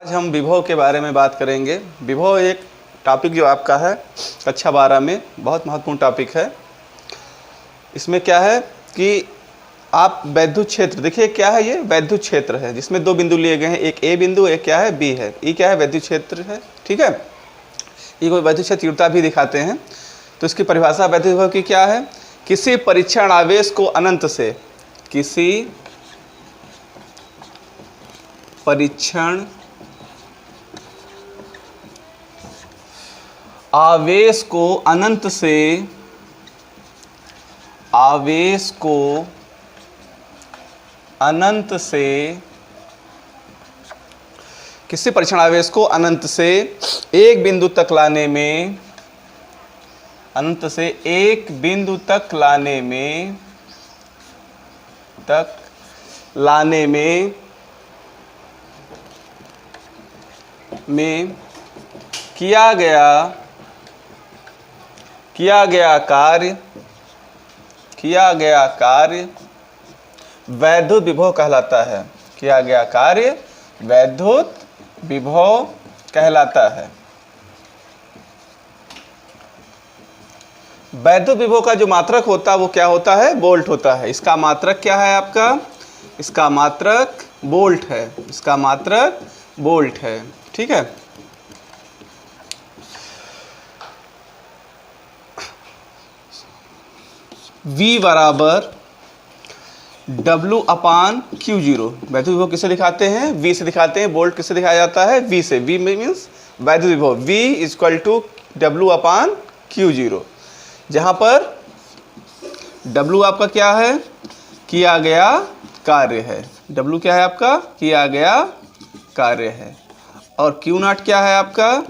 आज हम विभव के बारे में बात करेंगे। विभव एक टॉपिक जो आपका है कक्षा 12 में बहुत महत्वपूर्ण टॉपिक है। इसमें क्या है कि आप वैद्युत क्षेत्र, देखिए क्या है, ये वैद्युत क्षेत्र है जिसमें दो बिंदु लिए गए हैं, एक ए बिंदु, एक क्या है बी है। ई क्या है, वैद्युत क्षेत्र है, ठीक है। ई को वैद्युत क्षेत्र तीव्रता भी दिखाते हैं। तो इसकी परिभाषा वैद्युत विभव की क्या है? किसी परीक्षण आवेश को अनंत से, किसी परीक्षण आवेश को अनंत से, आवेश को अनंत से, किसी परीक्षण आवेश को अनंत से एक बिंदु तक लाने में, अनंत से एक बिंदु तक लाने में, किया गया कार्य वैद्युत विभव कहलाता है। किया गया कार्य वैद्युत विभव कहलाता है। वैद्युत विभव का जो मात्रक होता है वो क्या होता है? वोल्ट होता है। इसका मात्रक क्या है आपका? इसका मात्रक वोल्ट है। इसका मात्रक वोल्ट है, ठीक है। V बराबर W/Q0। वैद्युत विभव किससे दिखाते हैं? V से दिखाते हैं। वोल्ट किससे दिखाया जाता है? V से। V मीन्स वैद्युत विभव। V = W/Q0, जहां पर W आपका क्या है? किया गया कार्य है। W क्या है आपका? किया गया कार्य है। और Q0 क्या है आपका?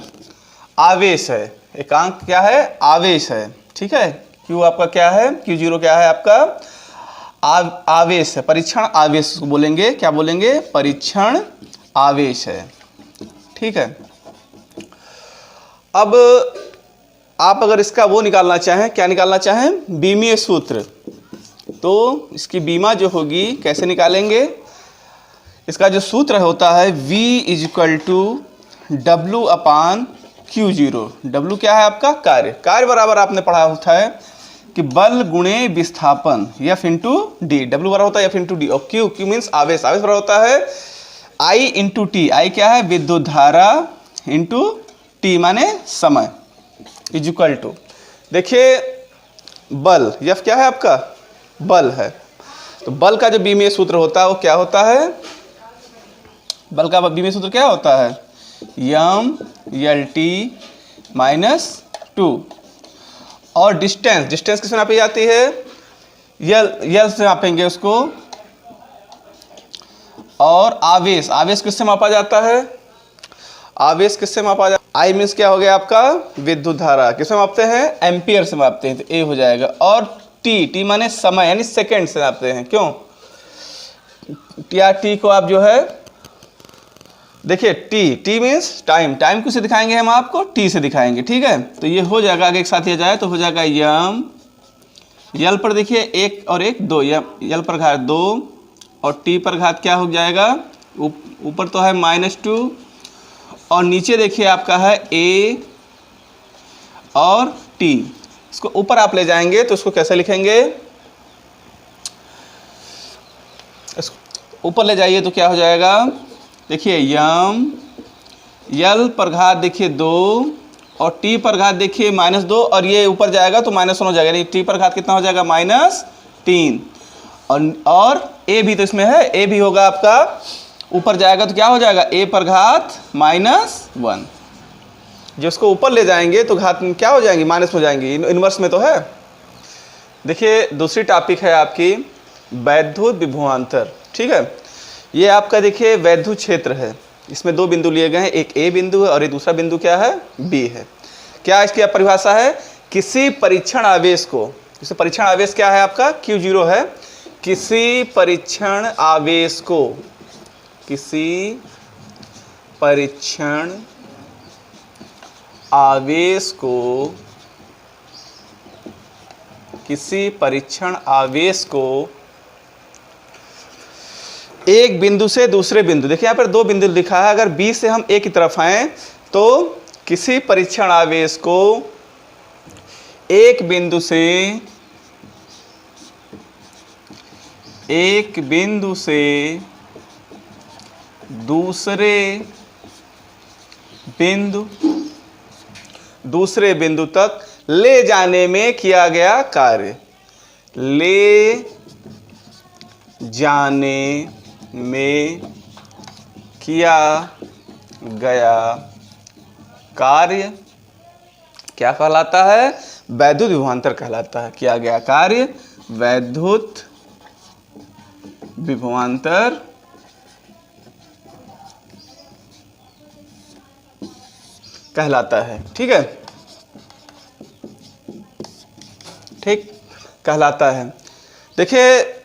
आवेश है। एकांक क्या है? आवेश है, ठीक है। Q आपका क्या है? Q0 क्या है आपका? आवेश है। परीक्षण आवेश को बोलेंगे, क्या बोलेंगे? परीक्षण आवेश है, ठीक है। अब आप अगर इसका वो निकालना चाहें, क्या निकालना चाहें? बीमीय सूत्र, तो इसकी बीमा जो होगी कैसे निकालेंगे? इसका जो सूत्र होता है V = W/Q0। W क्या है आपका? कार्य बराबर आपने पढ़ा होता है कि बल गुणे विस्थापन, F × D। W बराबर होता है F × D। और Q मीन्स आवेश बराबर होता है I × T। I क्या है? विद्युत धारा × T माने समय, = देखिए बल, F क्या है आपका? बल है। तो बल का जो बीमीय सूत्र होता है वो क्या होता है? बल का बीमीय सूत्र क्या होता है? M/L/T-2। और डिस्टेंस किससे नापी जाती है? यल से नापेंगे उसको। और आवेश किससे मापा जाता है? आवेश किससे मापा जाता है? आई मीन्स क्या हो गया आपका? विद्युत धारा। किससे मापते हैं? एम्पियर से मापते हैं, तो ए हो जाएगा। और टी माने समय, यानी सेकंड से नापते हैं। क्यों? टी को आप जो है देखिए, टी मीन्स टाइम किससे दिखाएंगे? हम आपको टी से दिखाएंगे, ठीक है। तो ये हो जाएगा, आगे एक साथ ये जाए तो हो जाएगा यम, यल पर देखिए एक और एक दो, यल पर घात 2 और टी पर घात क्या हो जाएगा? ऊपर तो है -2 और नीचे देखिए आपका है a और t। इसको ऊपर आप ले जाएंगे तो इसको कैसे लिखेंगे? इसको ऊपर ले जाइए तो क्या हो जाएगा? देखिए यम, यल पर घात देखिए 2 और टी पर घात देखिए -2 और ये ऊपर जाएगा तो -1 हो जाएगा, यानी टी पर घात कितना हो जाएगा? -3। और ए भी तो इसमें है, ए भी होगा आपका, ऊपर जाएगा तो क्या हो जाएगा? a पर घात -1। जो इसको ऊपर ले जाएंगे तो घात क्या हो जाएंगी? माइनस हो जाएंगी, इनवर्स में तो है। देखिए दूसरी टॉपिक है आपकी वैद्युत विभवांतर, ठीक है। ये आपका देखिए वैद्युत क्षेत्र है। इसमें दो बिंदु लिए गए हैं, एक ए बिंदु है और एक दूसरा बिंदु क्या है? बी है। क्या इसकी परिभाषा है? किसी परीक्षण आवेश को, किसी परीक्षण आवेश क्या है आपका? Q0 है। किसी परीक्षण आवेश को, किसी परीक्षण आवेश को, किसी परीक्षण आवेश को एक बिंदु से दूसरे बिंदु, देखिए यहाँ पर दो बिंदु लिखा है, अगर बी से हम ए की तरफ आए तो किसी परीक्षण आवेश को एक बिंदु से दूसरे बिंदु तक ले जाने में किया गया कार्य, ले जाने में किया गया कार्य क्या कहलाता है? वैद्युत विभवांतर कहलाता है। किया गया कार्य वैद्युत विभवांतर कहलाता है। ठीक है, ठीक कहलाता है। देखिए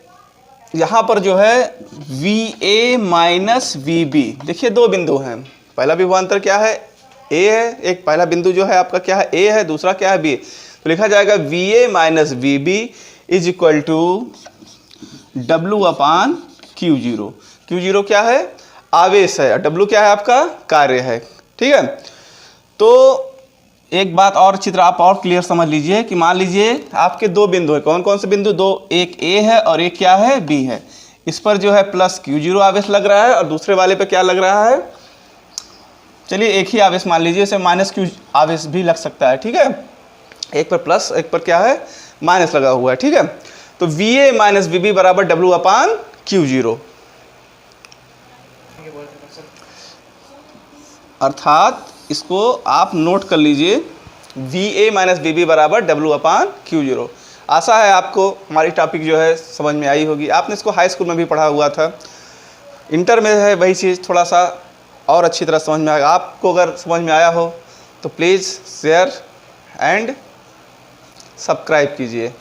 यहाँ पर जो है VA माइनस VB, देखिए दो बिंदु हैं, पहला विभवांतर क्या है? A है, एक पहला बिंदु जो है आपका क्या है? A है, दूसरा क्या है? B। तो लिखा जाएगा VA minus VB is equal to W upon Q0। Q0 क्या है? आवेश है, W क्या है? आपका कार्य है। ठीक है, तो एक बात और चित्र आप और क्लियर समझ लीजिए कि मान लीजिए आपके दो बिंदु है, कौन कौन से बिंदु? दो, एक A है और एक क्या है? B है। इस पर जो है प्लस Q0 आवेश लग रहा है और दूसरे वाले पे क्या लग रहा है? चलिए एक ही आवेश मान लीजिए, इसे माइनस Q आवेश भी लग सकता है। ठीक है, एक पर प्लस एक पर क्या है? माइनस लगा हुआ है। ठीक है, तो VA माइनस VB बराबर W अपान Q0, अर्थात इसको आप नोट कर लीजिए, VA माइनस VB बराबर W अपान Q0। आशा है आपको हमारी टॉपिक जो है समझ में आई होगी। आपने इसको हाई स्कूल में भी पढ़ा हुआ था, इंटर में है वही चीज़ थोड़ा सा और अच्छी तरह समझ में आएगा। आपको अगर समझ में आया हो तो प्लीज़ शेयर एंड सब्सक्राइब कीजिए।